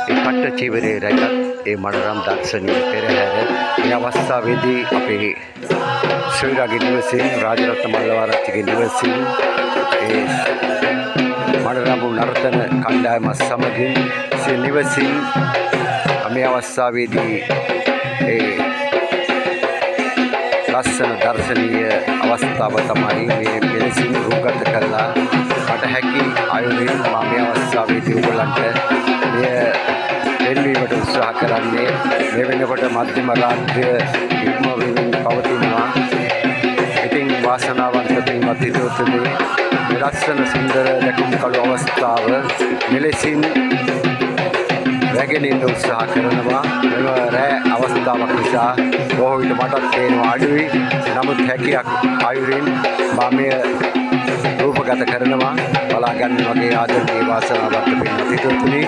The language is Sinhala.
ඒ කට චීවරයේ රැගත් ඒ මනරම් දර්ශනීය පෙරහැර මේ අවස්ථාවේදී අපේ සොයිරාගේ නිවසින් රාජරත්න මල්ලවආරච්චිගේ නිවසින් ඒ මනරම් නර්තන කණ්ඩායම සමගින් සිය නිවසින් මේ අවස්ථාවේදී ඒ ලස්සන දර්ශනීය අවස්ථාව තමයි මේ මෙලෙසින් රූපගත කරලා මට හැකි ආයුධයෙන් මම මේ අවස්ථාවේදී ඔයගලන්ට මෙය දෙන්නීමට උත්සාහ කරන්නේ. මේ වෙනකොට මධ්‍යම රාත්‍රිය ඉක්ම වෙමින් පවතිනවා. ඉතින් වාසනාවන්ත පින්වත් හිතවතුනි, මේ ලස්සන සුන්දර දැකුම් කළු අවස්ථාව මෙලෙසින් රැගෙන ඉන්න උත්සාහ කරනවා. මෙම රැ අවස්ථාවක් නිසා බොහෝ විට මටත් පේනවා අඩුයි. නමුත් හැකියක් ආයුරින් මම මෙය රූපගත කරනවා. බලා ගන්න වගේ ආදරණීය වාසනාවන්ත පින්වත් හිතවතුනි.